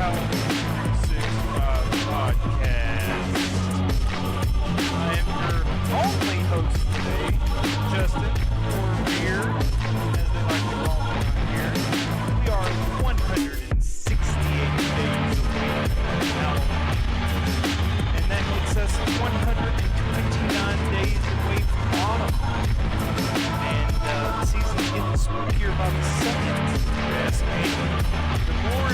Halloween 365 podcast. I am your only host today, Justin, or Beer, as they like to call me on here. We are 168 days away from Halloween, and that makes us 129 days away from autumn. And the season's getting spookier by the second, if you ask me. The more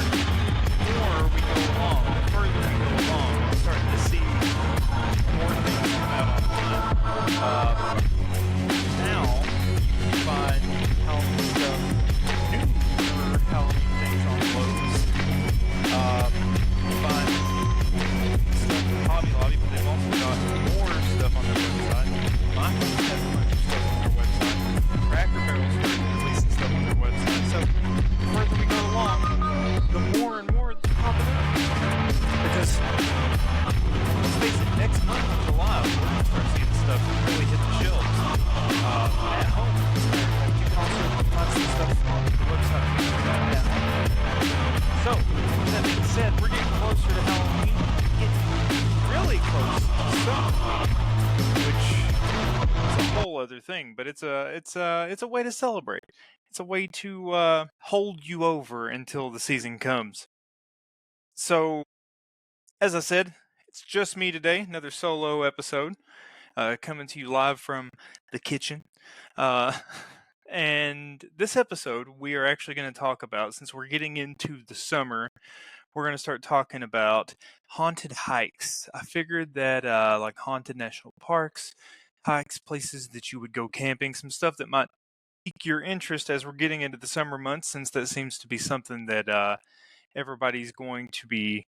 we go along, the further we go along, we're starting to see more things come out online. Now, you can find Halloween stuff, new for Halloween things on Lowe's. You can find stuff at Hobby Lobby, but they've also got more stuff on their website. Michael has a bunch of stuff on their website. Cracker Barrel's releasing stuff on their website. So, the further we go along, the more and more it's popping up. Because, let's face it, next month in July, we're going to start seeing stuff really hit the shelves. At home. You can also find some stuff on the website at home. So, with that being said, we're getting closer to Halloween. Getting really close to summer, which is a whole other thing. But it's a way to celebrate. It's a way to hold you over until the season comes. So, as I said, it's just me today, another solo episode, coming to you live from the kitchen. And this episode, we are actually going to talk about, since we're getting into the summer, we're going to start talking about haunted hikes. I figured that like haunted national parks, hikes, places that you would go camping, some stuff that might pique your interest as we're getting into the summer months, since that seems to be something that everybody's going to be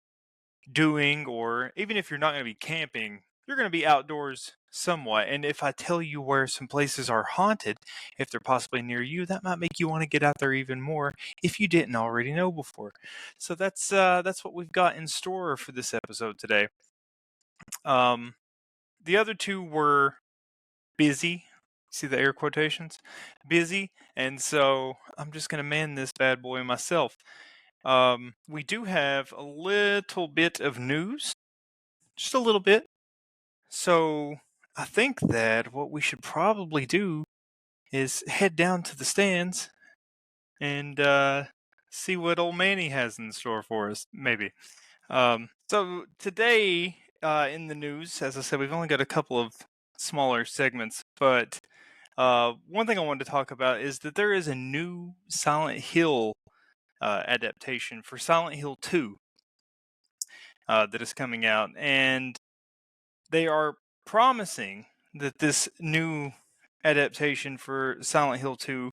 doing, or even if you're not going to be camping, you're going to be outdoors somewhat. And if I tell you where some places are haunted, if they're possibly near you, that might make you want to get out there even more if you didn't already know before. So that's what we've got in store for this episode today. The other two were busy. See the air quotations? Busy. And so I'm just going to man this bad boy myself. We do have a little bit of news, just a little bit. So I think that what we should probably do is head down to the stands and see what old Manny has in store for us, maybe. So today in the news, as I said, we've only got a couple of smaller segments, but one thing I wanted to talk about is that there is a new Silent Hill adaptation for Silent Hill 2 that is coming out, and they are promising that this new adaptation for Silent Hill 2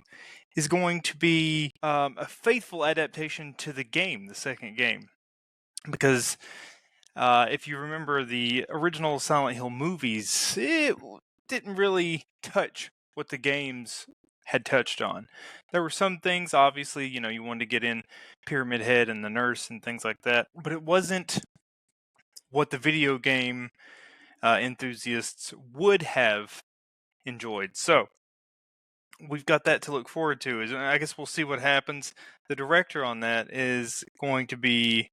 is going to be a faithful adaptation to the game, the second game. Because if you remember the original Silent Hill movies, it didn't really touch what the games had touched on. There were some things, obviously, you wanted to get in Pyramid Head and the nurse and things like that, but it wasn't what the video game enthusiasts would have enjoyed. So we've got that to look forward to. I guess we'll see what happens. The director on that is going to be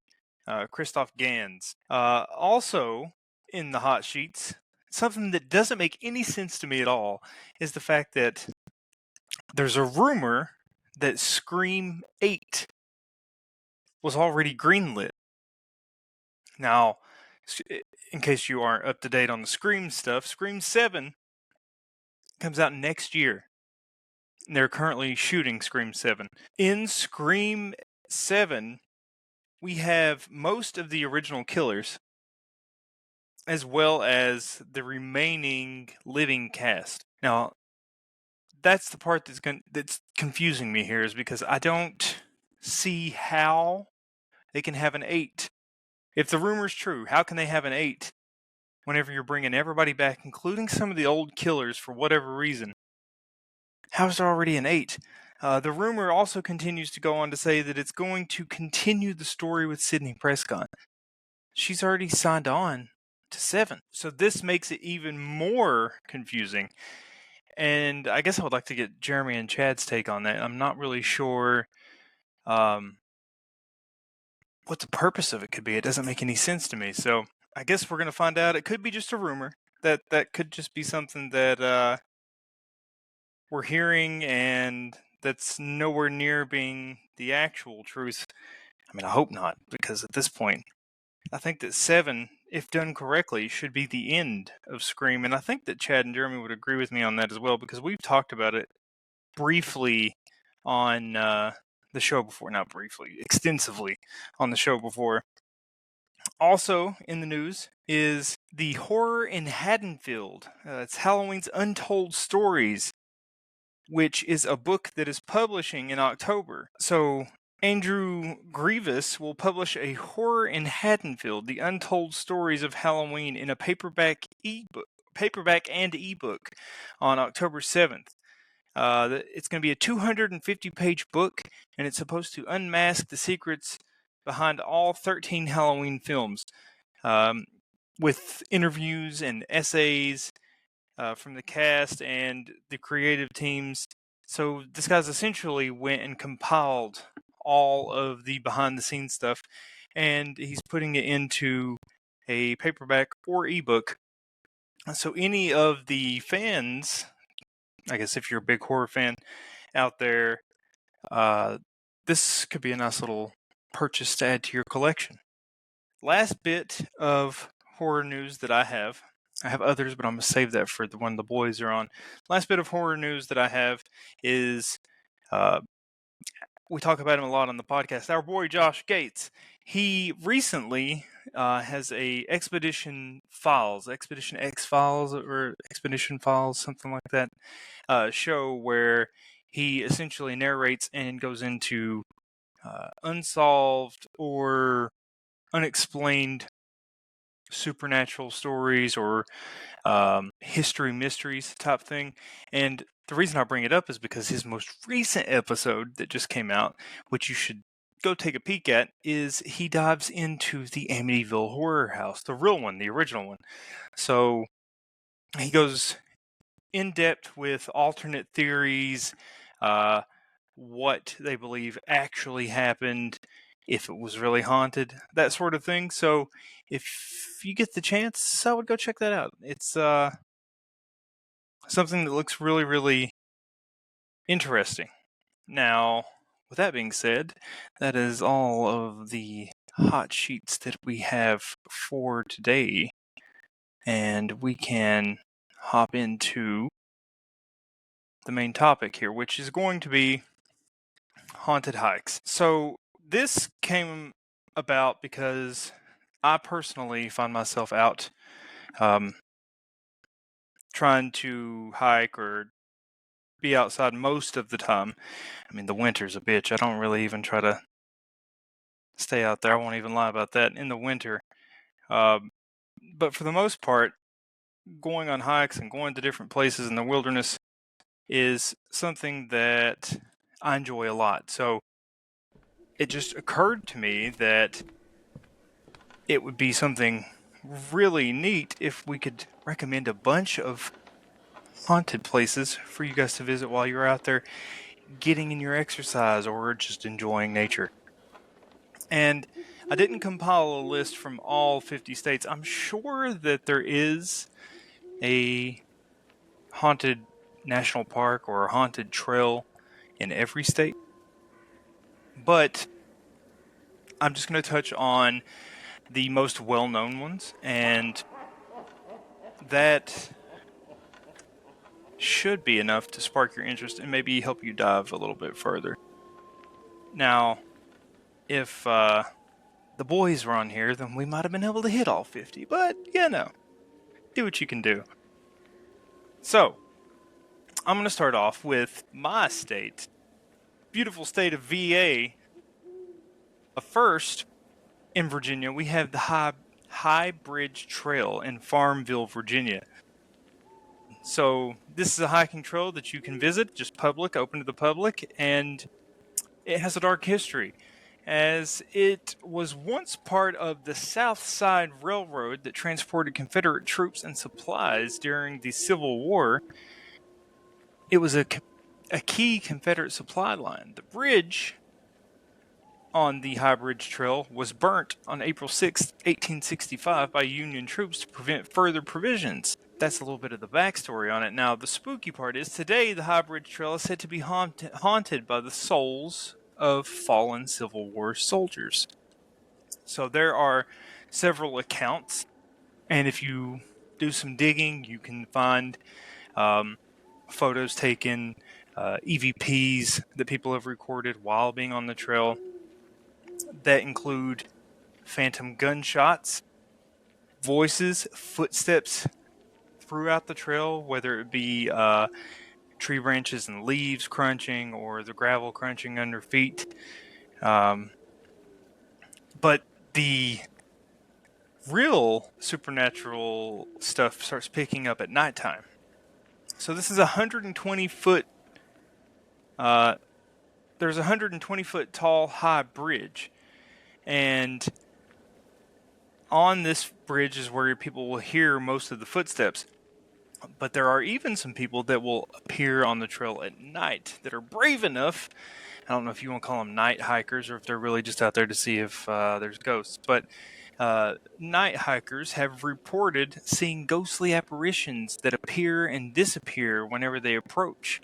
Christoph Gans. Also in the hot sheets, something that doesn't make any sense to me at all is the fact that there's a rumor that Scream 8 was already greenlit. Now, in case you aren't up to date on the Scream stuff, Scream 7 comes out next year. They're currently shooting Scream 7. In Scream 7, we have most of the original killers, as well as the remaining living cast. Now, that's the part that's confusing me here, is because I don't see how they can have an 8. If the rumor's true, how can they have an 8 whenever you're bringing everybody back, including some of the old killers for whatever reason? How is there already an 8? The rumor also continues to go on to say that it's going to continue the story with Sidney Prescott. She's already signed on to 7. So this makes it even more confusing. And I guess I would like to get Jeremy and Chad's take on that. I'm not really sure what the purpose of it could be. It doesn't make any sense to me. So I guess we're going to find out. It could be just a rumor. That could just be something that we're hearing, and that's nowhere near being the actual truth. I mean, I hope not, because at this point, I think that 7, if done correctly, should be the end of Scream. And I think that Chad and Jeremy would agree with me on that as well, because we've talked about it briefly on the show before. Not briefly, extensively on the show before. Also in the news is the Horror in Haddonfield. It's Halloween's Untold Stories, which is a book that is publishing in October. So Andrew Grievous will publish a Horror in Haddonfield, the Untold Stories of Halloween, in a paperback and ebook on October 7th. It's going to be a 250-page book, and it's supposed to unmask the secrets behind all 13 Halloween films, with interviews and essays from the cast and the creative teams. So this guy's essentially went and compiled all of the behind-the-scenes stuff, and he's putting it into a paperback or ebook. So any of the fans, I guess if you're a big horror fan out there, this could be a nice little purchase to add to your collection. Last bit of horror news that I have others, but I'm going to save that for the one the boys are on. Last bit of horror news that I have is we talk about him a lot on the podcast. Our boy Josh Gates. He recently has a Expedition X Files, or Expedition Files, something like that, show where he essentially narrates and goes into unsolved or unexplained supernatural stories or history mysteries type thing. And the reason I bring it up is because his most recent episode that just came out, which you should go take a peek at, is he dives into the Amityville Horror House, the real one, the original one. So he goes in depth with alternate theories, what they believe actually happened, if it was really haunted, that sort of thing. So if you get the chance, I would go check that out. It's something that looks really, really interesting. Now, with that being said, that is all of the hot sheets that we have for today. And we can hop into the main topic here, which is going to be haunted hikes. So this came about because I personally find myself out trying to hike or be outside most of the time. I mean, the winter's a bitch. I don't really even try to stay out there. I won't even lie about that in the winter. But for the most part, going on hikes and going to different places in the wilderness is something that I enjoy a lot. So it just occurred to me that it would be something really neat if we could recommend a bunch of haunted places for you guys to visit while you're out there getting in your exercise or just enjoying nature. And I didn't compile a list from all 50 states. I'm sure that there is a haunted national park or a haunted trail in every state. But I'm just going to touch on the most well-known ones, and that should be enough to spark your interest and maybe help you dive a little bit further. Now, if the boys were on here, then we might have been able to hit all 50, but do what you can do. So, I'm going to start off with my state, beautiful state of VA. First, in Virginia, we have the High Bridge Trail in Farmville, Virginia. So this is a hiking trail that you can visit, just public, open to the public, and it has a dark history, as it was once part of the South Side Railroad that transported Confederate troops and supplies during the Civil War. It was a key Confederate supply line. The bridge on the High Bridge Trail was burnt on April 6, 1865 by Union troops to prevent further provisions. That's a little bit of the backstory on it. Now, the spooky part is today the High Bridge Trail is said to be haunted by the souls of fallen Civil War soldiers. So there are several accounts, and if you do some digging, you can find photos taken, EVPs that people have recorded while being on the trail that include phantom gunshots, voices, footsteps throughout the trail, whether it be tree branches and leaves crunching or the gravel crunching under feet. But the real supernatural stuff starts picking up at nighttime. So this is a 120 foot. There's a 120 foot tall high bridge, and on this bridge is where people will hear most of the footsteps. But there are even some people that will appear on the trail at night that are brave enough. I don't know if you want to call them night hikers or if they're really just out there to see if there's ghosts. But night hikers have reported seeing ghostly apparitions that appear and disappear whenever they approach.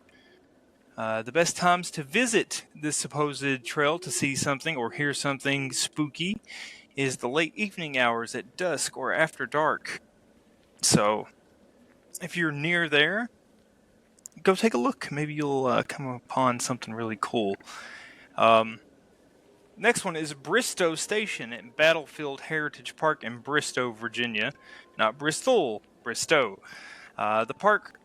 The best times to visit this supposed trail to see something or hear something spooky is the late evening hours at dusk or after dark. So if you're near there, go take a look. Maybe you'll come upon something really cool. Next one is Bristow Station at Battlefield Heritage Park in Bristow, Virginia. Not Bristol, Bristow. The park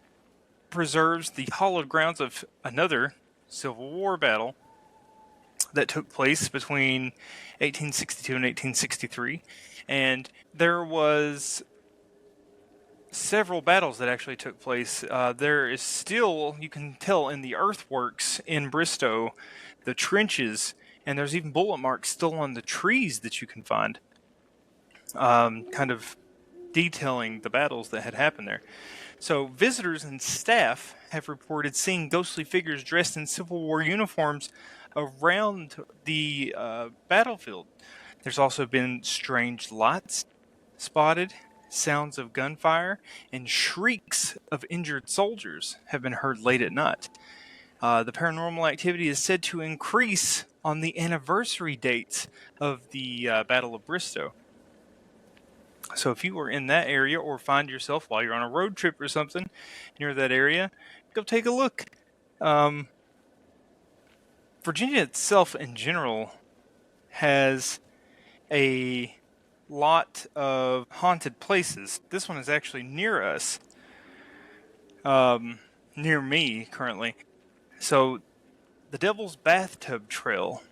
preserves the hallowed grounds of another Civil War battle that took place between 1862 and 1863. And there was several battles that actually took place. There is still, you can tell in the earthworks in Bristow, the trenches, and there's even bullet marks still on the trees that you can find, kind of detailing the battles that had happened there. So visitors and staff have reported seeing ghostly figures dressed in Civil War uniforms around the battlefield. There's also been strange lights spotted, sounds of gunfire, and shrieks of injured soldiers have been heard late at night. The paranormal activity is said to increase on the anniversary dates of the Battle of Bristow. So if you are in that area or find yourself while you're on a road trip or something near that area, go take a look. Virginia itself in general has a lot of haunted places. This one is actually near us, near me currently. So the Devil's Bathtub Trail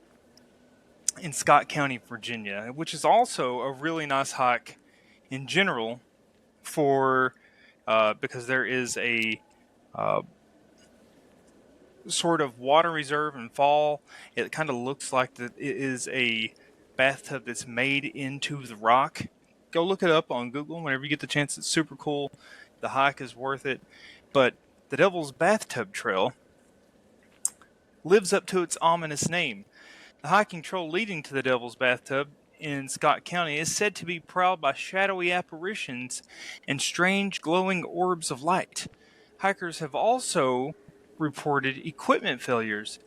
in Scott County, Virginia, which is also a really nice hike in general for because there is a sort of water reserve and fall. It kind of looks like that it is a bathtub that's made into the rock. Go look it up on Google whenever you get the chance. It's super cool. The hike is worth it. But the Devil's Bathtub Trail lives up to its ominous name. The hiking trail leading to the Devil's Bathtub in Scott County is said to be prowled by shadowy apparitions and strange glowing orbs of light. Hikers have also reported equipment failures,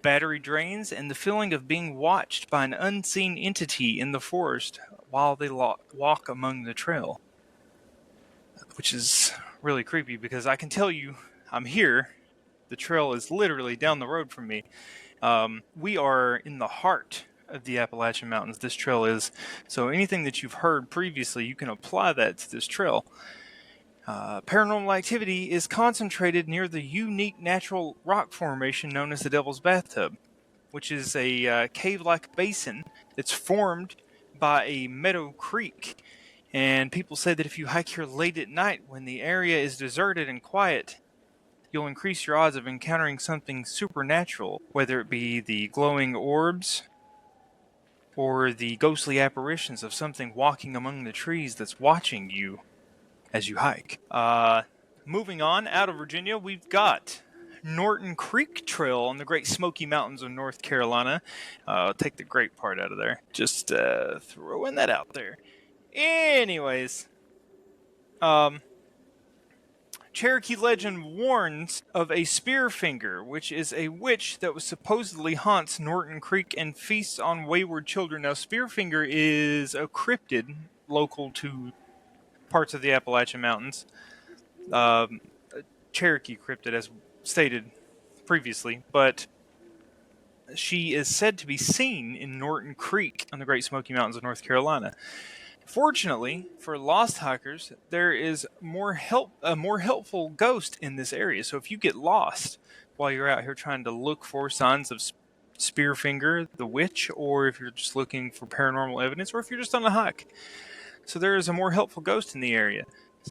battery drains, and the feeling of being watched by an unseen entity in the forest while they walk among the trail. Which is really creepy because I can tell you, I'm here. The trail is literally down the road from me. We are in the heart of the Appalachian Mountains, this trail is. So anything that you've heard previously, you can apply that to this trail. Paranormal activity is concentrated near the unique natural rock formation known as the Devil's Bathtub, which is a cave-like basin that's formed by a meadow creek. And people say that if you hike here late at night when the area is deserted and quiet, you'll increase your odds of encountering something supernatural, whether it be the glowing orbs or the ghostly apparitions of something walking among the trees that's watching you as you hike. Moving on, out of Virginia, we've got Norton Creek Trail on the Great Smoky Mountains of North Carolina. Take the great part out of there. Just throwing that out there. Anyways, Cherokee legend warns of a Spearfinger, which is a witch that was supposedly haunts Norton Creek and feasts on wayward children. Now, Spearfinger is a cryptid local to parts of the Appalachian Mountains. Cherokee cryptid, as stated previously, but she is said to be seen in Norton Creek on the Great Smoky Mountains of North Carolina. Fortunately for lost hikers, there is a more helpful ghost in this area. So if you get lost while you're out here trying to look for signs of Spearfinger, the witch, or if you're just looking for paranormal evidence, or if you're just on a hike, so there is a more helpful ghost in the area.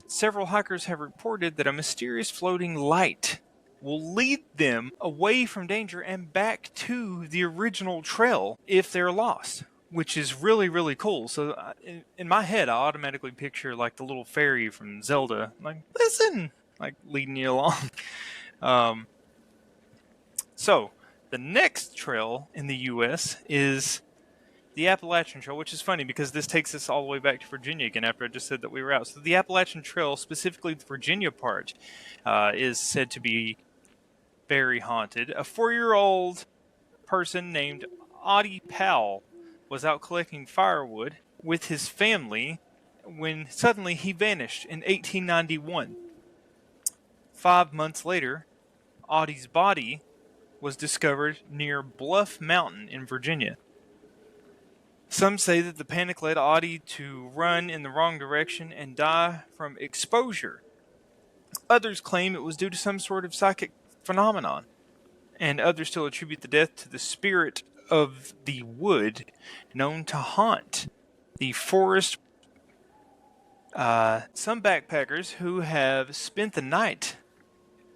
Several hikers have reported that a mysterious floating light will lead them away from danger and back to the original trail if they're lost, which is really, really cool. So in my head, I automatically picture like the little fairy from Zelda, like, listen, like leading you along. So the next trail in the U.S. is the Appalachian Trail, which is funny because this takes us all the way back to Virginia again after I just said that we were out. So the Appalachian Trail, specifically the Virginia part, is said to be very haunted. A 4-year-old person named Audie Powell was out collecting firewood with his family when suddenly he vanished in 1891. 5 months later, Audie's body was discovered near Bluff Mountain in Virginia. Some say that the panic led Audie to run in the wrong direction and die from exposure. Others claim it was due to some sort of psychic phenomenon, and others still attribute the death to the spirit of the wood known to haunt the forest. Some backpackers who have spent the night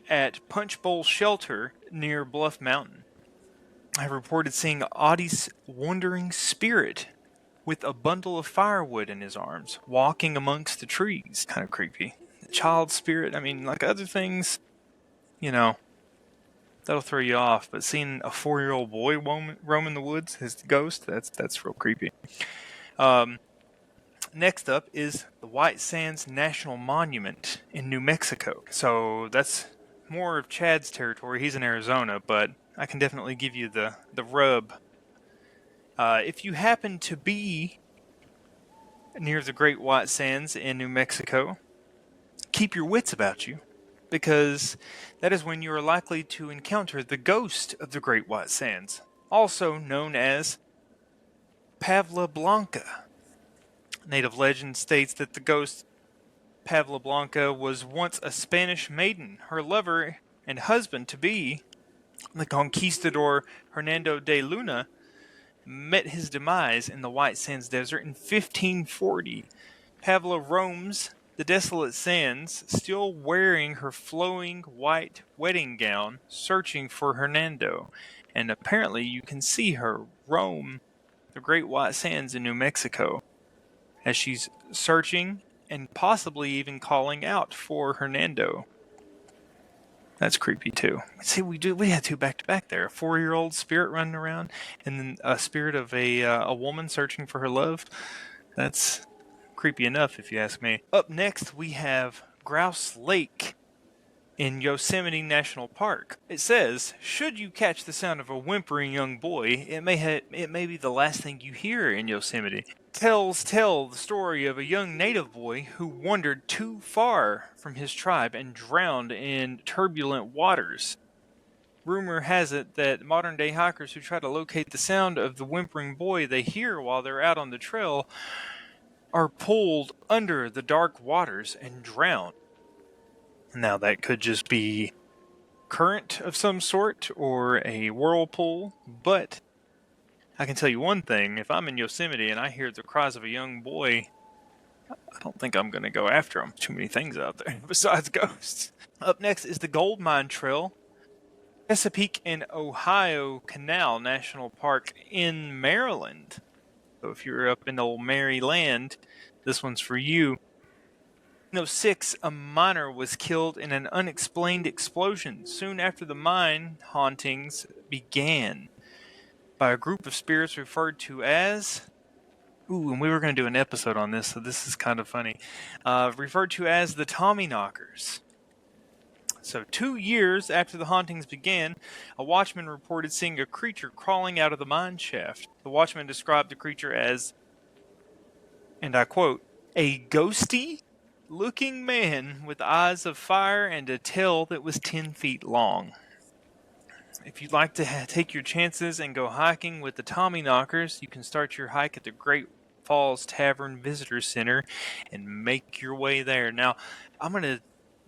at Punch Bowl Shelter near Bluff Mountain have reported seeing Audie's wandering spirit with a bundle of firewood in his arms, walking amongst the trees. Kind of creepy. The child spirit, I mean, like other things, that'll throw you off. But seeing a 4-year-old boy roaming the woods, his ghost, that's real creepy. Next up is the White Sands National Monument in New Mexico. So that's more of Chad's territory. He's in Arizona, but I can definitely give you the rub. If you happen to be near the Great White Sands in New Mexico, keep your wits about you, because that is when you are likely to encounter the ghost of the Great White Sands, also known as Pavla Blanca. Native legend states that the ghost Pavla Blanca was once a Spanish maiden. Her lover and husband-to-be, the conquistador Hernando de Luna, met his demise in the White Sands Desert in 1540. Pavla roams the desolate sands, still wearing her flowing white wedding gown, searching for Hernando. And apparently you can see her roam the Great White Sands in New Mexico as she's searching and possibly even calling out for Hernando. That's creepy too. See, we had two back to back there. A 4-year-old spirit running around, and then a spirit of a woman searching for her love. That's creepy enough, if you ask me. Up next, we have Grouse Lake in Yosemite National Park. It says, should you catch the sound of a whimpering young boy, it may be the last thing you hear in Yosemite. Tell the story of a young native boy who wandered too far from his tribe and drowned in turbulent waters. Rumor has it that modern-day hikers who try to locate the sound of the whimpering boy they hear while they're out on the trail are pulled under the dark waters and drowned. Now, that could just be current of some sort or a whirlpool, but I can tell you one thing. If I'm in Yosemite and I hear the cries of a young boy, I don't think I'm going to go after him. Too many things out there besides ghosts. Up next is the Gold Mine Trail, Chesapeake and Ohio Canal National Park in Maryland. So if you're up in old Maryland, this one's for you. 1906, a miner was killed in an unexplained explosion soon after the mine hauntings began by a group of spirits referred to as... Ooh, and we were going to do an episode on this, so this is kind of funny. Referred to as the Tommyknockers. So 2 years after the hauntings began, a watchman reported seeing a creature crawling out of the mine shaft. The watchman described the creature as, and I quote, a ghosty-looking man with eyes of fire and a tail that was 10 feet long. If you'd like to take your chances and go hiking with the Tommyknockers, you can start your hike at the Great Falls Tavern Visitor Center and make your way there. Now, I'm going to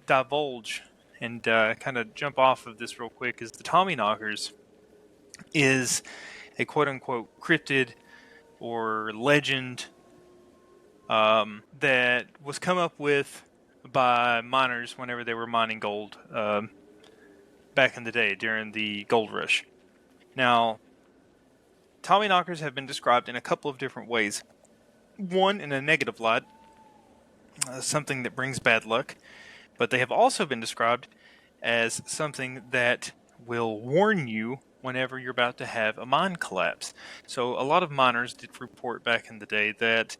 divulge and kind of jump off of this real quick, is the Tommyknockers is a quote-unquote cryptid or legend that was come up with by miners whenever they were mining gold back in the day during the gold rush. Now, Tommyknockers have been described in a couple of different ways. One, in a negative light, something that brings bad luck, but they have also been described as something that will warn you whenever you're about to have a mine collapse. So a lot of miners did report back in the day that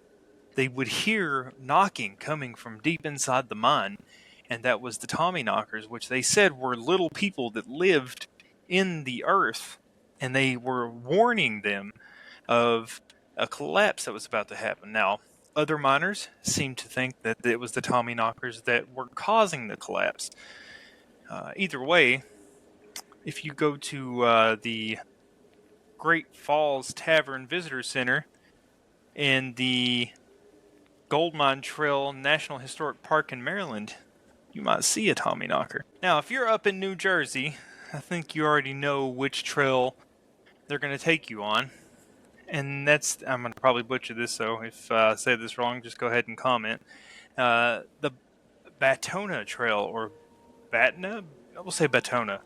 they would hear knocking coming from deep inside the mine, and that was the Tommyknockers, which they said were little people that lived in the earth, and they were warning them of a collapse that was about to happen. Now, other miners seem to think that it was the Tommyknockers that were causing the collapse. Either way, if you go to the Great Falls Tavern Visitor Center in the Gold Mine Trail National Historic Park in Maryland, you might see a Tommyknocker. Now, if you're up in New Jersey, I think you already know which trail they're going to take you on. And that's, I'm going to probably butcher this, so if I say this wrong, just go ahead and comment. The Batona Trail, or Batna? I will say Batona.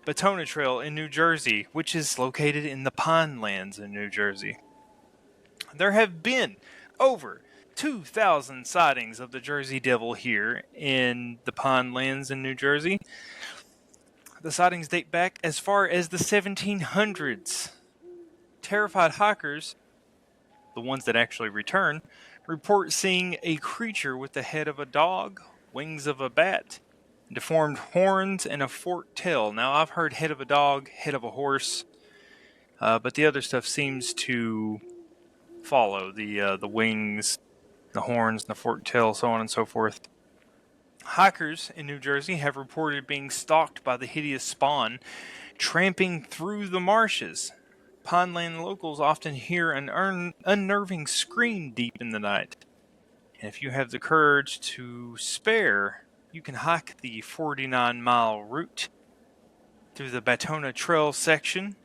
Batona Trail in New Jersey, which is located in the Pine Lands in New Jersey. There have been over 2,000 sightings of the Jersey Devil here in the Pine Lands in New Jersey. The sightings date back as far as the 1700s. Terrified hikers, the ones that actually return, report seeing a creature with the head of a dog, wings of a bat, deformed horns, and a forked tail. Now, I've heard head of a dog, head of a horse, but the other stuff seems to follow the wings, the horns, and the forked tail, so on and so forth. Hikers in New Jersey have reported being stalked by the hideous spawn tramping through the marshes. Pineland locals often hear an unnerving scream deep in the night. And if you have the courage to spare, you can hike the 49-mile route through the Batona Trail section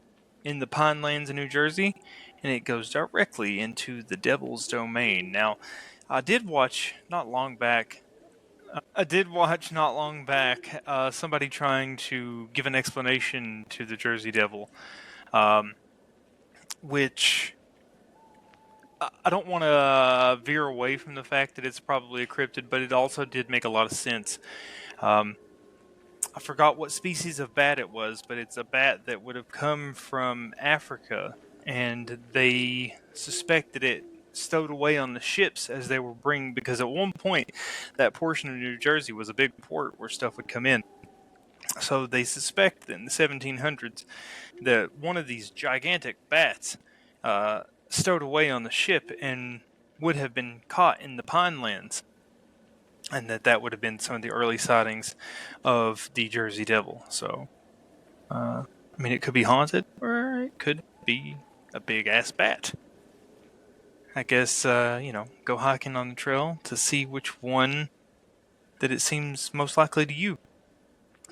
in the Pinelands in New Jersey, and it goes directly into the Devil's Domain. Now, I did watch not long back somebody trying to give an explanation to the Jersey Devil, which I don't want to veer away from the fact that it's probably a cryptid, but it also did make a lot of sense. I forgot what species of bat it was, but it's a bat that would have come from Africa, and they suspected it stowed away on the ships as they were bringing, because at one point that portion of New Jersey was a big port where stuff would come in. So they suspect that in the 1700s that one of these gigantic bats stowed away on the ship and would have been caught in the Pinelands, and that would have been some of the early sightings of the Jersey Devil. So, I mean, it could be haunted, or it could be a big-ass bat. I guess, go hiking on the trail to see which one that it seems most likely to you.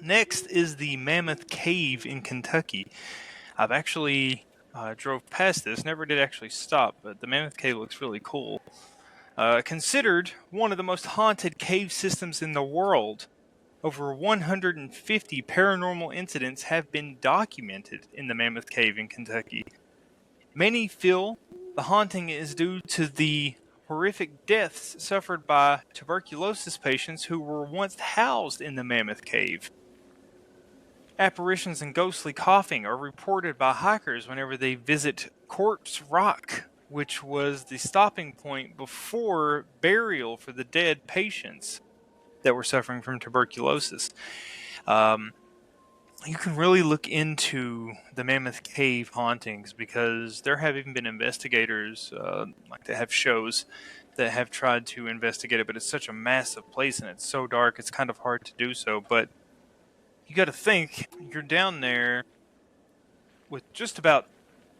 Next is the Mammoth Cave in Kentucky. I've actually drove past this, never did actually stop, but the Mammoth Cave looks really cool. Considered one of the most haunted cave systems in the world, over 150 paranormal incidents have been documented in the Mammoth Cave in Kentucky. Many feel the haunting is due to the horrific deaths suffered by tuberculosis patients who were once housed in the Mammoth Cave. Apparitions and ghostly coughing are reported by hikers whenever they visit Corpse Rock, which was the stopping point before burial for the dead patients that were suffering from tuberculosis. You can really look into the Mammoth Cave hauntings because there have even been investigators, like they have shows that have tried to investigate it, but it's such a massive place and it's so dark, it's kind of hard to do so. But you got to think, you're down there with just about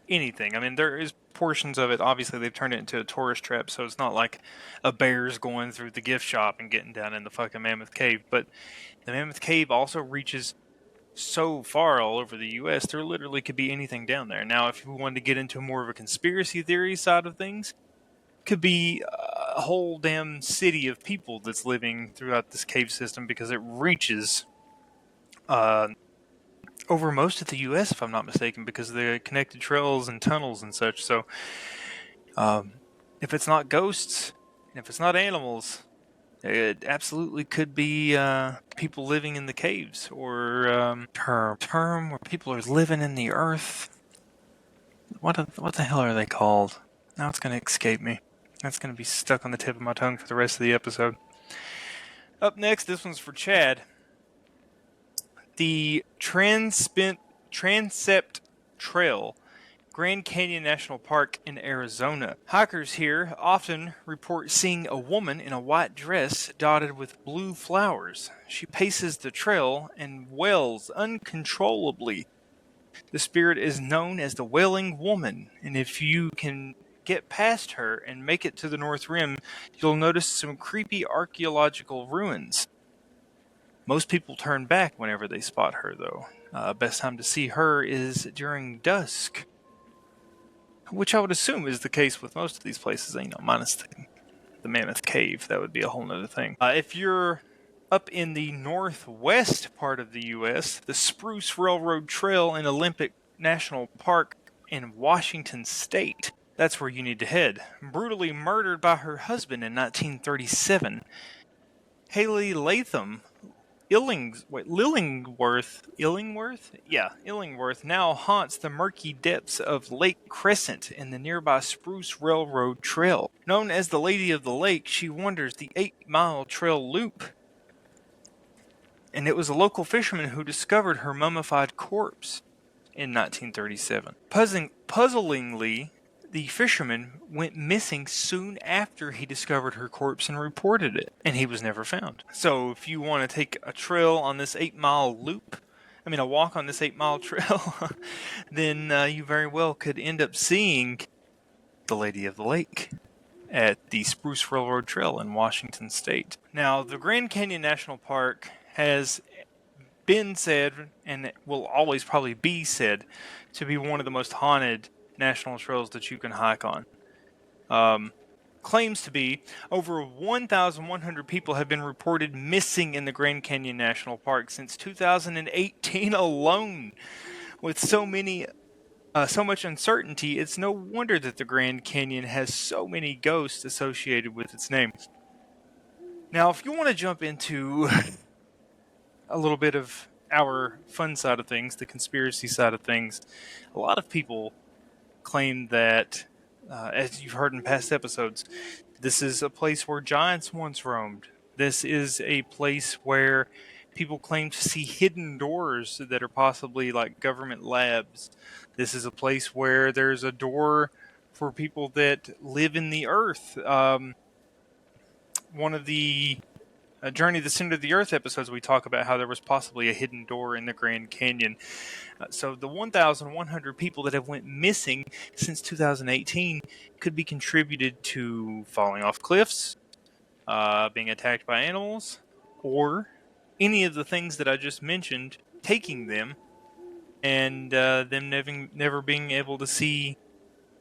anything. I mean, there is portions of it, obviously they've turned it into a tourist trap, so it's not like a bear's going through the gift shop and getting down in the fucking Mammoth Cave. But the Mammoth Cave also reaches so far all over the U.S., there literally could be anything down there. Now, if we wanted to get into more of a conspiracy theory side of things, could be a whole damn city of people that's living throughout this cave system because it reaches over most of the U.S., if I'm not mistaken, because of the connected trails and tunnels and such. So, if it's not ghosts, if it's not animals, it absolutely could be people living in the caves, or term where people are living in the earth. What the hell are they called? Now it's going to escape me. That's going to be stuck on the tip of my tongue for the rest of the episode. Up next, this one's for Chad. The Transept Trail, Grand Canyon National Park in Arizona. Hikers here often report seeing a woman in a white dress dotted with blue flowers. She paces the trail and wails uncontrollably. The spirit is known as the Wailing Woman, and if you can get past her and make it to the North Rim, you'll notice some creepy archaeological ruins. Most people turn back whenever they spot her, though. Best time to see her is during dusk, which I would assume is the case with most of these places, minus the Mammoth Cave. That would be a whole nother thing. If you're up in the northwest part of the U.S., the Spruce Railroad Trail in Olympic National Park in Washington State. That's where you need to head. Brutally murdered by her husband in 1937, Haley Latham Illingworth now haunts the murky depths of Lake Crescent in the nearby Spruce Railroad Trail. Known as the Lady of the Lake, she wanders the 8-mile trail loop. And it was a local fisherman who discovered her mummified corpse in 1937. Puzzlingly, the fisherman went missing soon after he discovered her corpse and reported it, and he was never found. So if you want to take a trail on this 8-mile loop, a walk on this 8-mile trail, then you very well could end up seeing the Lady of the Lake at the Spruce Railroad Trail in Washington State. Now, the Grand Canyon National Park has been said, and it will always probably be said, to be one of the most haunted national trails that you can hike on. Claims to be over 1,100 people have been reported missing in the Grand Canyon National Park since 2018 alone. With so much uncertainty, it's no wonder that the Grand Canyon has so many ghosts associated with its name. Now, if you want to jump into a little bit of our fun side of things, the conspiracy side of things, a lot of people claim that, as you've heard in past episodes, this is a place where giants once roamed. This is a place where people claim to see hidden doors that are possibly like government labs. This is a place where there's a door for people that live in the earth. One of the Journey to the Center of the Earth episodes, we talk about how there was possibly a hidden door in the Grand Canyon. So the 1,100 people that have went missing since 2018 could be contributed to falling off cliffs, being attacked by animals, or any of the things that I just mentioned, taking them, and them never being able to see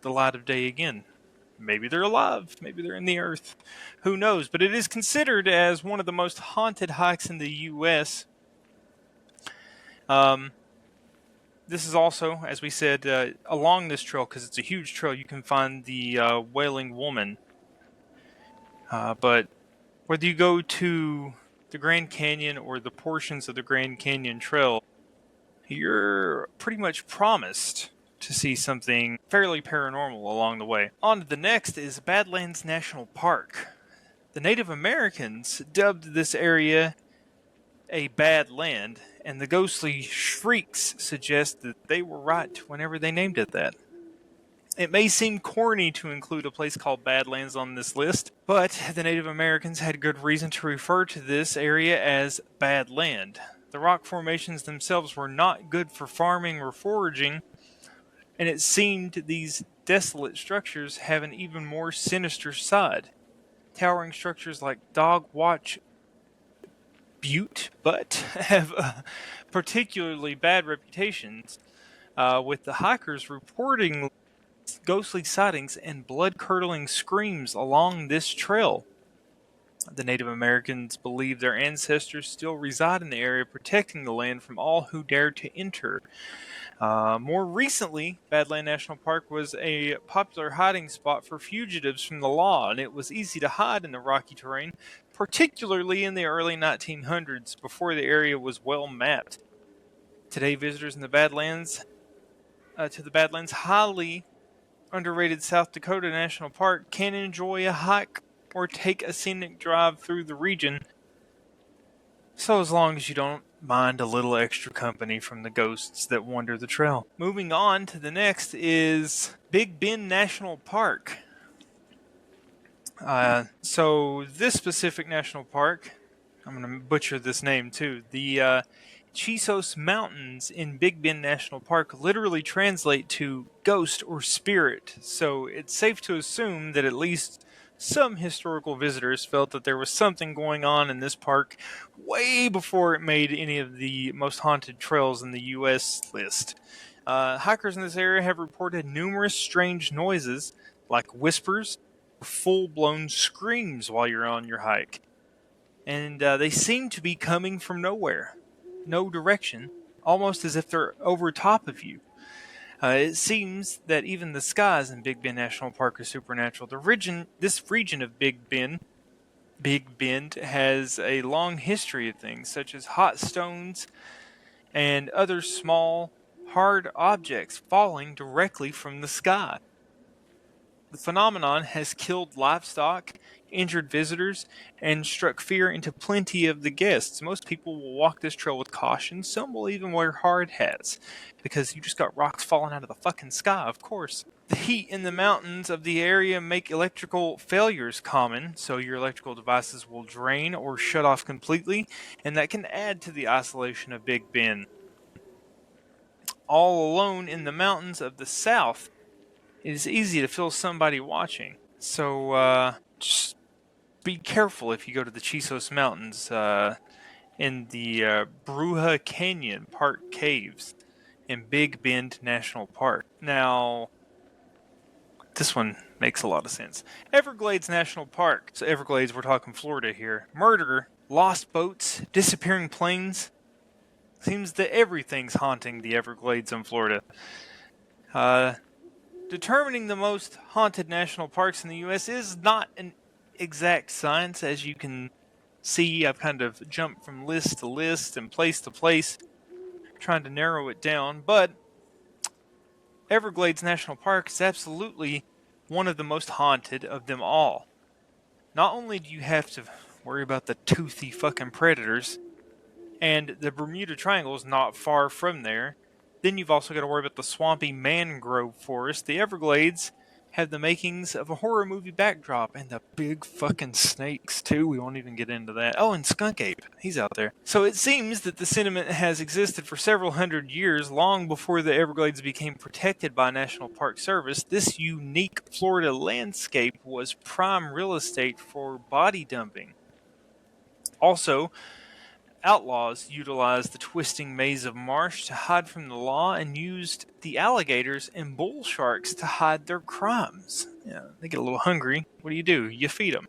the light of day again. Maybe they're alive. Maybe they're in the earth. Who knows? But it is considered as one of the most haunted hikes in the U.S. This is also, as we said, along this trail, because it's a huge trail, you can find the Wailing Woman. But whether you go to the Grand Canyon or the portions of the Grand Canyon Trail, you're pretty much promised to see something fairly paranormal along the way. On to the next is Badlands National Park. The Native Americans dubbed this area a bad land, and the ghostly shrieks suggest that they were right whenever they named it that. It may seem corny to include a place called Badlands on this list, but the Native Americans had good reason to refer to this area as bad land. The rock formations themselves were not good for farming or foraging, and it seemed these desolate structures have an even more sinister side. Towering structures like Dog Watch Butte have particularly bad reputations, with the hikers reporting ghostly sightings and blood-curdling screams along this trail. The Native Americans believe their ancestors still reside in the area, protecting the land from all who dare to enter. More recently, Badland National Park was a popular hiding spot for fugitives from the law, and it was easy to hide in the rocky terrain, particularly in the early 1900s, before the area was well mapped. Today, visitors in the Badlands to the Badlands highly underrated South Dakota National Park can enjoy a hike or take a scenic drive through the region, so as long as you don't mind a little extra company from the ghosts that wander the trail. Moving on to the next is Big Bend National Park. So this specific national park, I'm going to butcher this name too, the Chisos Mountains in Big Bend National Park literally translate to ghost or spirit, so it's safe to assume that at least some historical visitors felt that there was something going on in this park way before it made any of the most haunted trails in the U.S. list. Hikers in this area have reported numerous strange noises, like whispers, or full-blown screams while you're on your hike. And they seem to be coming from nowhere. No direction, almost as if they're over top of you. It seems that even the skies in Big Bend National Park are supernatural. This region of Big Bend has a long history of things, such as hot stones and other small, hard objects falling directly from the sky. The phenomenon has killed livestock, injured visitors, and struck fear into plenty of the guests. Most people will walk this trail with caution. Some will even wear hard hats, because you just got rocks falling out of the fucking sky, of course. The heat in the mountains of the area make electrical failures common, so your electrical devices will drain or shut off completely, and that can add to the isolation of Big Bend. All alone in the mountains of the south, it is easy to feel somebody watching. So just be careful if you go to the Chisos Mountains in the Bruja Canyon Park Caves in Big Bend National Park. Now, this one makes a lot of sense. Everglades National Park. So Everglades, we're talking Florida here. Murder, lost boats, disappearing planes. Seems that everything's haunting the Everglades in Florida. Determining the most haunted national parks in the U.S. is not an exact science. As you can see, I've kind of jumped from list to list and place to place, trying to narrow it down. But Everglades National Park is absolutely one of the most haunted of them all. Not only do you have to worry about the toothy fucking predators, and the Bermuda Triangle is not far from there, then you've also got to worry about the swampy mangrove forest. The Everglades have the makings of a horror movie backdrop, and the big fucking snakes too. We won't even get into that. Oh, and Skunk Ape, he's out there. So it seems that the sentiment has existed for several hundred years, long before the Everglades became protected by National Park Service. This unique Florida landscape was prime real estate for body dumping. Also, outlaws utilized the twisting maze of marsh to hide from the law and used the alligators and bull sharks to hide their crimes. They get a little hungry. What do? You feed them.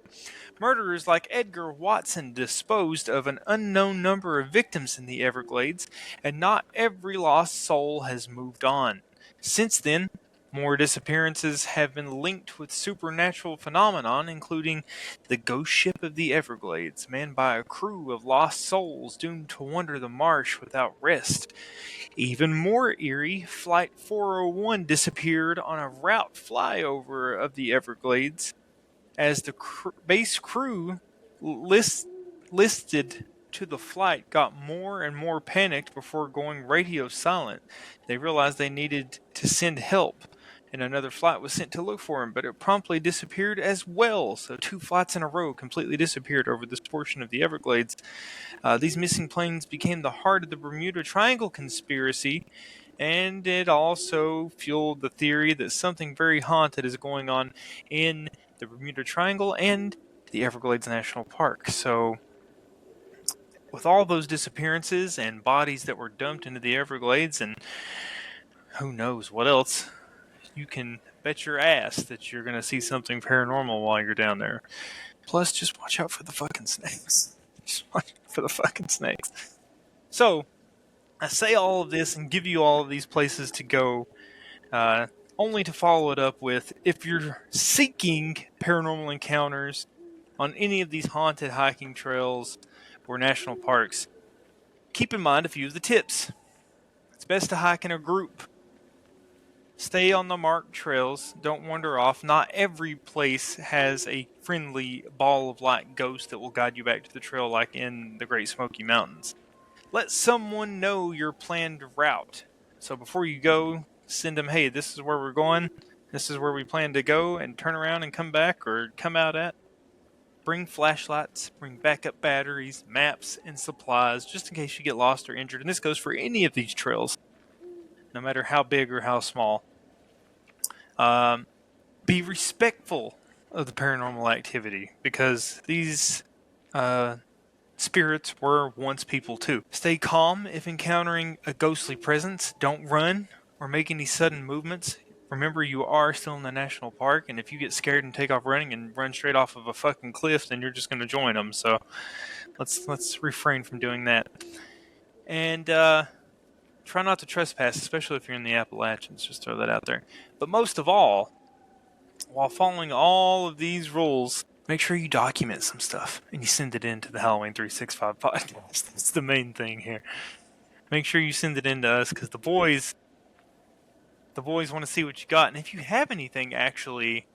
Murderers like Edgar Watson disposed of an unknown number of victims in the Everglades, and not every lost soul has moved on. Since then, More disappearances have been linked with supernatural phenomenon, including the ghost ship of the Everglades, manned by a crew of lost souls doomed to wander the marsh without rest. Even more eerie, Flight 401 disappeared on a route flyover of the Everglades as the base crew list, listed to the flight got more and more panicked before going radio silent. They realized they needed to send help, and another flight was sent to look for him, but it promptly disappeared as well. So, two flights in a row completely disappeared over this portion of the Everglades. These missing planes became the heart of the Bermuda Triangle conspiracy, and it also fueled the theory that something very haunted is going on in the Bermuda Triangle and the Everglades National Park. So, with all those disappearances and bodies that were dumped into the Everglades, and who knows what else, you can bet your ass that you're going to see something paranormal while you're down there. Plus, just watch out for the fucking snakes. Just watch out for the fucking snakes. So, I say all of this and give you all of these places to go, only to follow it up with, if you're seeking paranormal encounters on any of these haunted hiking trails or national parks, keep in mind a few of the tips. It's best to hike in a group. Stay on the marked trails. Don't wander off. Not every place has a friendly ball of light ghost that will guide you back to the trail like in the Great Smoky Mountains. Let someone know your planned route. So before you go, send them, hey, this is where we're going. This is where we plan to go, and turn around and come back or come out at. Bring flashlights, bring backup batteries, maps, and supplies just in case you get lost or injured. And this goes for any of these trails, no matter how big or how small. Be respectful of the paranormal activity, because these spirits were once people too. Stay calm if encountering a ghostly presence. Don't run or make any sudden movements. Remember, you are still in the national park, and if you get scared and take off running and run straight off of a fucking cliff, then you're just going to join them. So let's refrain from doing that. And try not to trespass, especially if you're in the Appalachians. Just throw that out there. But most of all, while following all of these rules, make sure you document some stuff and you send it in to the Halloween 365 podcast. That's the main thing here. Make sure you send it in to us, because the boys want to see what you got. And if you have anything actually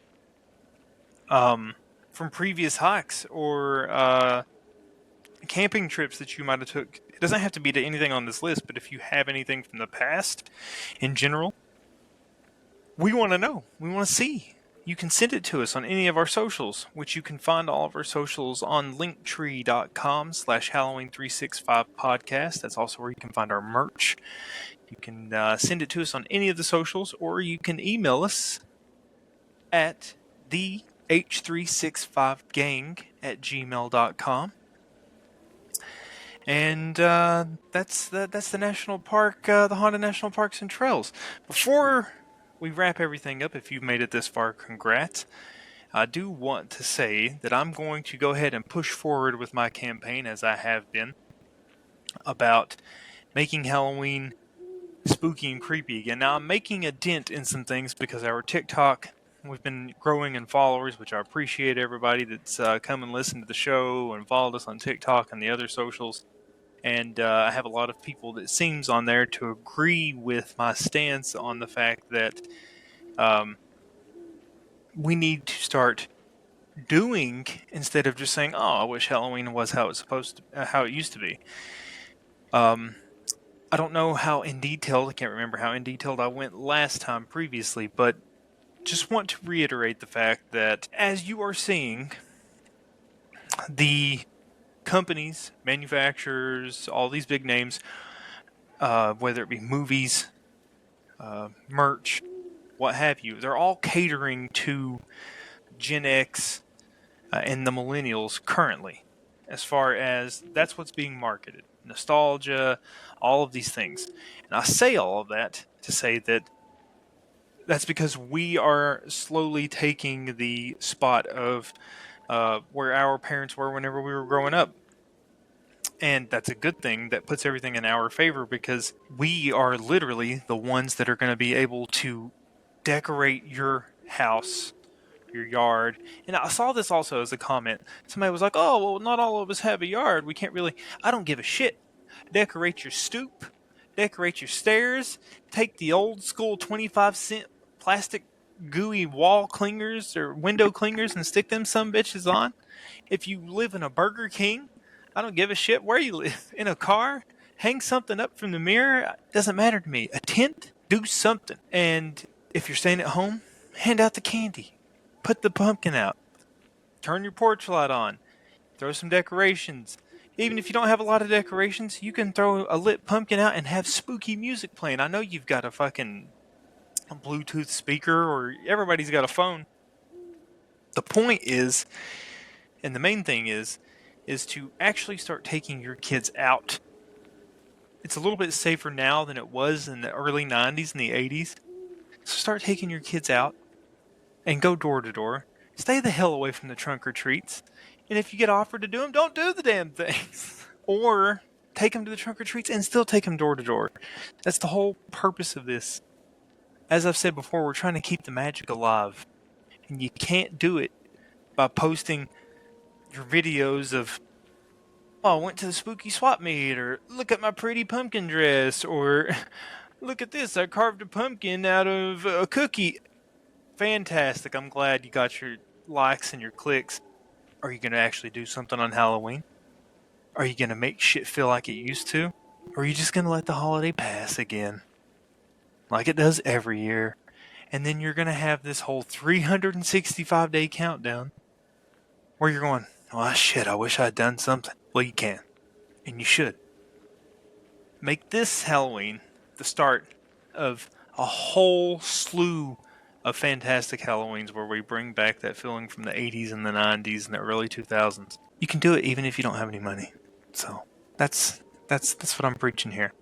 from previous hikes or camping trips that you might have took, it doesn't have to be to anything on this list, but if you have anything from the past in general, we want to know. We want to see. You can send it to us on any of our socials, which you can find all of our socials on linktree.com/Halloween365podcast. That's also where you can find our merch. You can send it to us on any of the socials, or you can email us at theh365gang@gmail.com. And that's the national park, the haunted national parks and trails. Before we wrap everything up, if you've made it this far, congrats. I do want to say that I'm going to go ahead and push forward with my campaign, as I have been, about making Halloween spooky and creepy again. Now, I'm making a dent in some things because our TikTok, we've been growing in followers, which I appreciate everybody that's come and listened to the show and followed us on TikTok and the other socials. And I have a lot of people that seems on there to agree with my stance on the fact that we need to start doing, instead of just saying, "Oh, I wish Halloween was how it's supposed to, how it used to be." I don't know how in detail. I can't remember how in detailed I went last time previously, but just want to reiterate the fact that as you are seeing the companies, manufacturers, all these big names, whether it be movies, merch, what have you, they're all catering to Gen X and the millennials currently, as far as that's what's being marketed. Nostalgia, all of these things. And I say all of that to say that that's because we are slowly taking the spot of where our parents were whenever we were growing up. And that's a good thing. That puts everything in our favor, because we are literally the ones that are going to be able to decorate your house, your yard. And I saw this also as a comment. Somebody was like, oh, well, not all of us have a yard. We can't really. I don't give a shit. Decorate your stoop, decorate your stairs, take the old school 25-cent plastic gooey wall clingers or window clingers and stick them some bitches on. If you live in a Burger King, I don't give a shit where you live. In a car, hang something up from the mirror. Doesn't matter to me. A tent, do something. And if you're staying at home, hand out the candy. Put the pumpkin out. Turn your porch light on. Throw some decorations. Even if you don't have a lot of decorations, you can throw a lit pumpkin out and have spooky music playing. I know you've got a fucking Bluetooth speaker, or everybody's got a phone. The point is, and the main thing is to actually start taking your kids out. It's a little bit safer now than it was in the early 90s and the 80s. So start taking your kids out and go door to door. Stay the hell away from the trunk or treats. And if you get offered to do them, don't do the damn things. Or take them to the trunk or treats and still take them door to door. That's the whole purpose of this. As I've said before, we're trying to keep the magic alive. And you can't do it by posting your videos of, oh, I went to the spooky swap meet, or look at my pretty pumpkin dress, or look at this, I carved a pumpkin out of a cookie. Fantastic. I'm glad you got your likes and your clicks. Are you going to actually do something on Halloween? Are you going to make shit feel like it used to? Or are you just going to let the holiday pass again? Like it does every year. And then you're going to have this whole 365-day countdown where you're going, oh shit, I wish I'd done something. Well, you can. And you should. Make this Halloween the start of a whole slew of fantastic Halloweens where we bring back that feeling from the 80s and the 90s and the early 2000s. You can do it even if you don't have any money. So that's what I'm preaching here.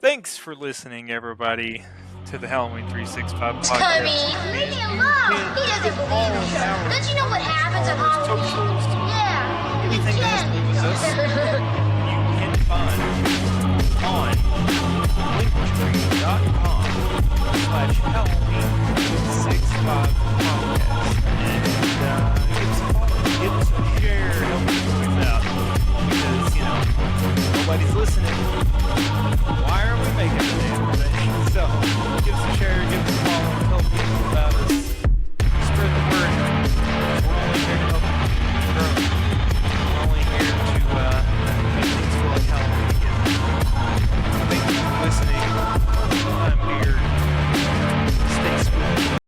Thanks for listening, everybody, to the Halloween 365 podcast. Tommy, leave me alone. He doesn't believe me. Don't you know what happens at Halloween? Yeah, Anything you that can. moves us, you can find on linktree.com/Halloween365 podcast. And give us a follow, give us a share, help us with out. Because, nobody's listening. Why are we making the damn thing? So, give us a share, give us a follow, tell people about us.